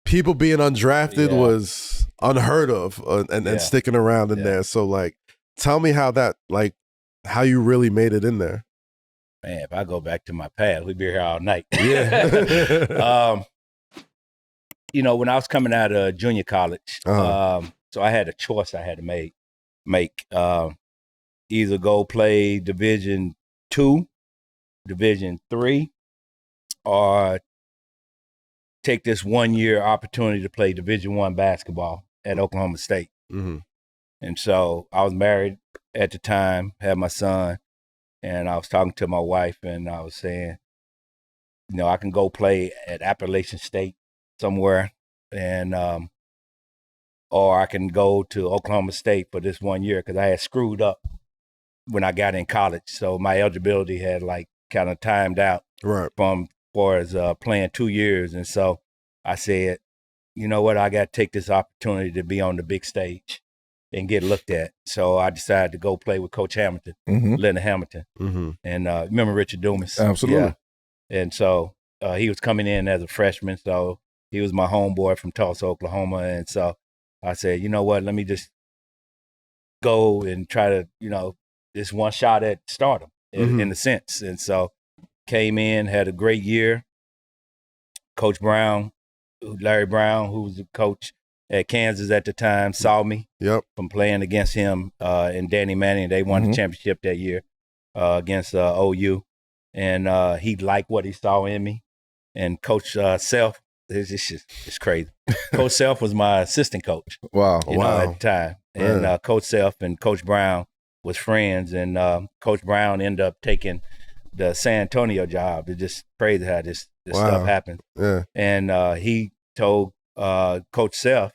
people being undrafted was unheard of, and sticking around in there. So like, tell me how that, like, how you really made it in there. Man, if I go back to my past, we'd be here all night. Yeah. You know, when I was coming out of junior college, so I had a choice I had to make. Either go play Division II, Division III, or take this 1 year opportunity to play Division I basketball at Oklahoma State. Mm-hmm. And so I was married at the time, had my son, and I was talking to my wife, and I was saying, you know, I can go play at Appalachian State somewhere, and or I can go to Oklahoma State for this 1 year, because I had screwed up when I got in college. So my eligibility had like kind of timed out from far as playing 2 years. And so I said, you know what, I got to take this opportunity to be on the big stage and get looked at. So I decided to go play with Coach Hamilton, Leonard Hamilton. And remember Richard Dumas? Absolutely. Yeah. And so he was coming in as a freshman. So he was my homeboy from Tulsa, Oklahoma. And so I said, you know what, let me just go and try to, you know, this one shot at stardom in a sense. And so came in, had a great year. Coach Brown, Larry Brown, who was the coach at Kansas at the time, saw me from playing against him and Danny Manning. They won the championship that year against OU. And he liked what he saw in me. And Coach Self, it's crazy. Coach Self was my assistant coach. Wow. You know, at the time. And Coach Self and Coach Brown was friends. And Coach Brown ended up taking the San Antonio job. It's just crazy how this stuff happened. Yeah. And he told Coach Self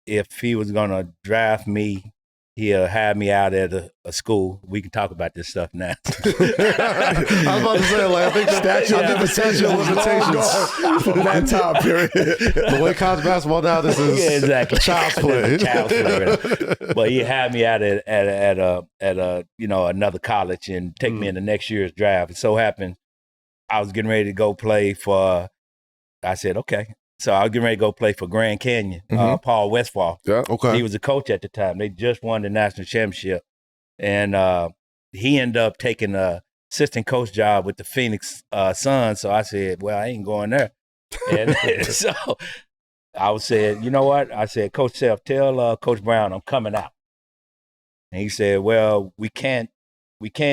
if he was going to draft me, he'll have me out at a school. We can talk about this stuff now. I was about to say, like, I think the statute of limitations from that time period. The way college basketball now, this is exactly child's play. Child's play. But he had me out at a you know, another college and take me in the next year's draft. It so happened I was getting ready to go play for. I said, okay. So I was getting ready to go play for Grand Canyon, Paul Westphal. Yeah, okay. He was a coach at the time. They just won the national championship. And he ended up taking a assistant coach job with the Phoenix Suns. So I said, well, I ain't going there. And so I said, you know what? I said, Coach Self, tell Coach Brown I'm coming out. And he said, well, we can't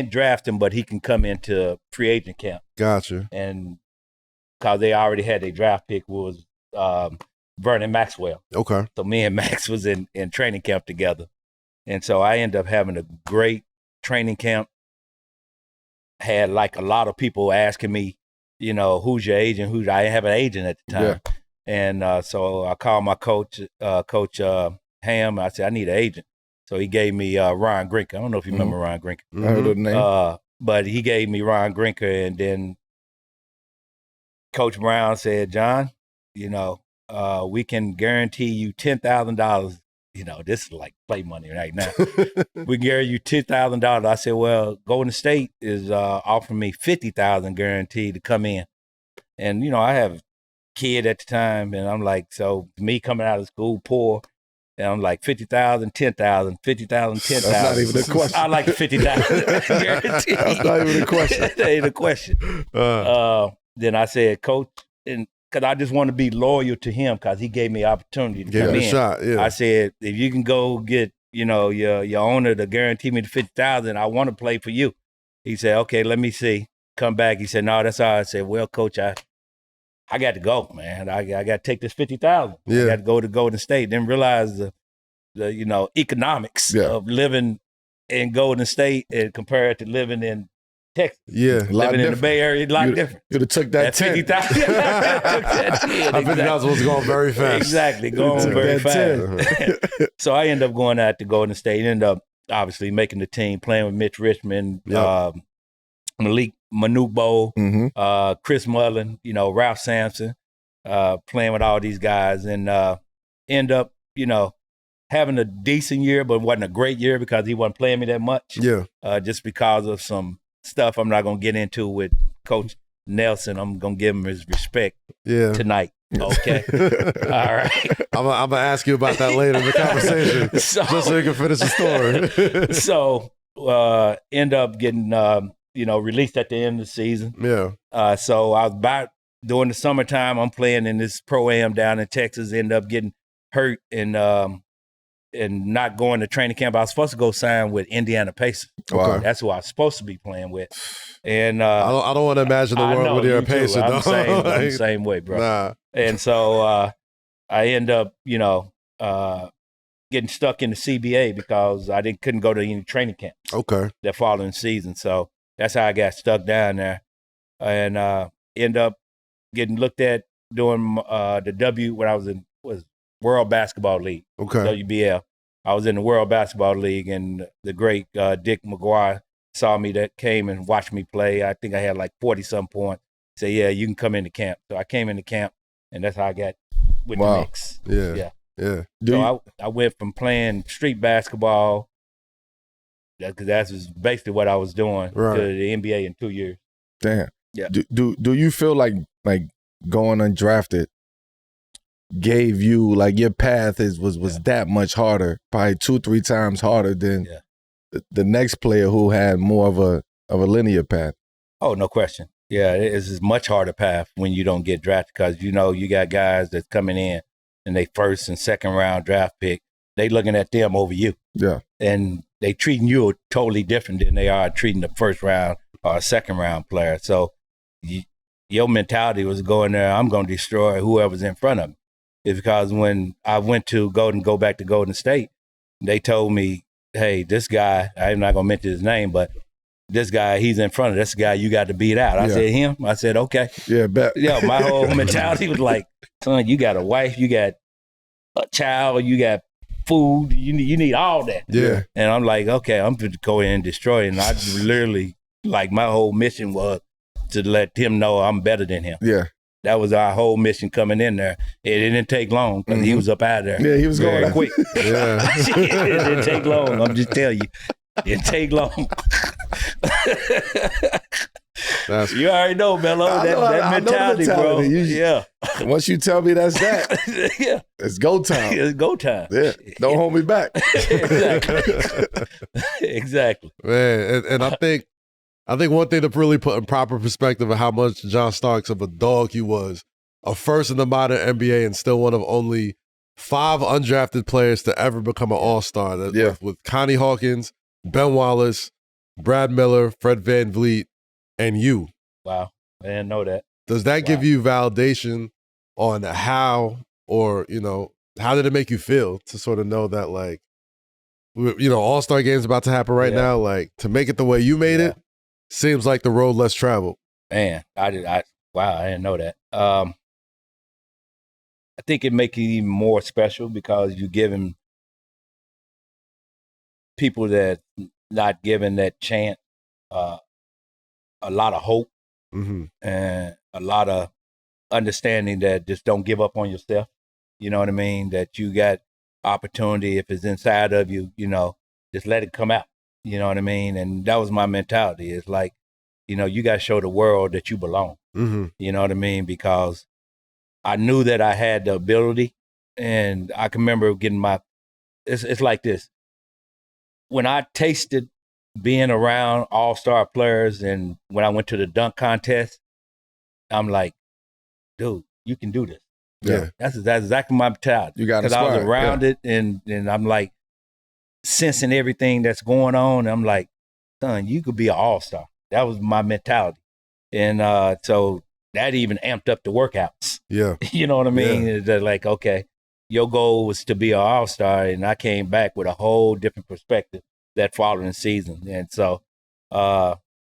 draft him, but he can come into free agent camp. Gotcha. And because they already had their draft pick was Vernon Maxwell. Okay. So me and Max was in training camp together. And so I ended up having a great training camp. Had like a lot of people asking me, you know, who's your agent? I didn't have an agent at the time. Yeah. And so I called my coach, Coach Ham. I said, I need an agent. So he gave me Ron Grinker. I don't know if you remember Ron Grinker. I heard the name. But he gave me Ron Grinker, and then Coach Brown said, John, you know, we can guarantee you $10,000. You know, this is like play money right now. We guarantee you $10,000. I said, well, Golden State is offering me $50,000 guaranteed to come in. And, you know, I have a kid at the time, and I'm like, so me coming out of school poor, and I'm like, 50,000, 10,000, 50,000, 10,000. That's not even a question. I like 50,000 guaranteed. That's not even a question. That ain't a question. Then I said, Coach, and because I just want to be loyal to him because he gave me opportunity to come in. Shot, yeah. I said, if you can go get, you know, your owner to guarantee me the 50,000, I want to play for you. He said, okay, let me see. Come back. He said, no, that's all. I said, well, Coach, I got to go, man. I got to take this 50,000. Yeah. I got to go to Golden State. Didn't realize the you know, economics of living in Golden State and compared to living in Texas. Yeah. Living in the Bay Area, a lot different. You'd have took that 50,000. I think that was going very fast. Exactly, going very fast. So I ended up going out to Golden State, ended up obviously making the team, playing with Mitch Richmond, Malik Manute, Chris Mullin, you know, Ralph Sampson, playing with all these guys, and end up, you know, having a decent year, but wasn't a great year because he wasn't playing me that much. Yeah. Just because of some stuff I'm not going to get into with Coach Nelson. I'm going to give him his respect tonight. Okay. All right. I'm gonna ask you about that later in the conversation, just so you can finish the story. So end up getting released at the end of the season. Yeah. So I was about during the summertime. I'm playing in this pro-am down in Texas. End up getting hurt and not going to training camp. I was supposed to go sign with Indiana Pacers. Okay. That's who I was supposed to be playing with. And I don't want to imagine the world with your Pacers. I'm the same way, bro. Nah. And so I end up, getting stuck in the CBA because I couldn't go to any training camps. Okay. That following season. So that's how I got stuck down there, and end up getting looked at doing when I was World Basketball League. Okay. WBL. I was in the World Basketball League, and the great Dick McGuire saw me, that came and watched me play. I think I had like 40-some points. Say, yeah, you can come into camp. So I came into camp, and that's how I got with the Knicks. Yeah. So I went from playing street basketball, because that's basically what I was doing, to the NBA in 2 years. Damn. Yeah. Do you feel like going undrafted gave you, like, your path was that much harder, probably 2-3 times harder than the next player who had more of a linear path? Oh, no question. Yeah, it's a much harder path when you don't get drafted, because you got guys that's coming in and they first and second round draft pick. They looking at them over you. Yeah. And they treating you totally different than they are treating the first round or a second round player. So your mentality was going there, I'm going to destroy whoever's in front of me. It's because when I went to go back to Golden State, they told me, hey, this guy, I'm not going to mention his name, but this guy, he's in front of this guy, you got to beat out. I said, him? I said, okay. Yeah, bet. Yeah, my whole mentality was like, son, you got a wife, you got a child, you got food, you need all that. Yeah. And I'm like, okay, I'm going to go in and destroy it. And I literally, like, my whole mission was to let him know I'm better than him. Yeah. That was our whole mission coming in there. It didn't take long because he was up out of there. Yeah, he was very going quick. Yeah. It didn't take long. I'm just telling you. It didn't take long. You already know, Melo, that mentality, bro. Yeah. Once you tell me that's that, yeah, it's go time. It's go time. Yeah, don't hold me back. Exactly. Exactly. Man, and I think one thing to really put in proper perspective of how much John Starks of a dog he was, a first in the modern NBA and still one of only 5 undrafted players to ever become an all-star. With Connie Hawkins, Ben Wallace, Brad Miller, Fred VanVleet, and you. Wow. I didn't know that. Does that give you validation on how, or, how did it make you feel to sort of know that, like, All-Star Game's about to happen right now, like, to make it the way you made it, seems like the road less traveled. Man, I didn't know that. I think it makes it even more special because you're giving people that not given that chance a lot of hope and a lot of understanding that just don't give up on yourself. You know what I mean? That you got opportunity. If it's inside of you, just let it come out. You know what I mean? And that was my mentality. It's like, you got to show the world that you belong. You know what I mean? Because I knew that I had the ability, and I can remember getting it's like this. When I tasted being around all-star players, and when I went to the dunk contest, I'm like, dude, you can do this. Yeah. That's exactly my mentality. You got to Because I was around it, and I'm like sensing everything that's going on. I'm like, son, you could be an all-star. That was my mentality. And so that even amped up the workouts. Yeah. You know what I mean? Yeah. They're like, okay, your goal was to be an all-star, and I came back with a whole different perspective that following season. And so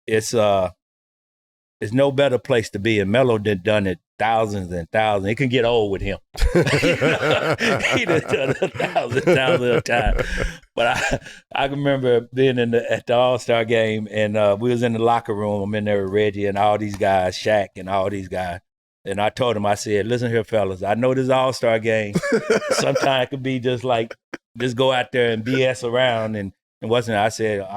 it's no better place to be. And Melo done it thousands and thousands. It can get old with him. He done it thousands of times. But I can remember being at the All-Star game, and we was in the locker room. I'm in there with Reggie and all these guys, Shaq and all these guys. And I told him, I said, listen here, fellas, I know this All-Star game. Sometimes it could be just like, just go out there and BS around. And it wasn't. I said,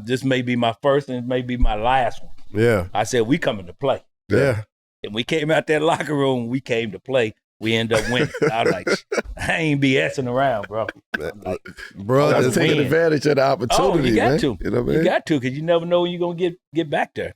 this may be my first and it may be my last one. Yeah. I said, we coming to play. Yeah. And we came out that locker room. We came to play. We ended up winning. I was like, I ain't BSing around, bro. Like, bro, I was taking advantage of the opportunity. Oh, you got man. to. You know what I mean? You got to, because you never know when you're gonna get back there.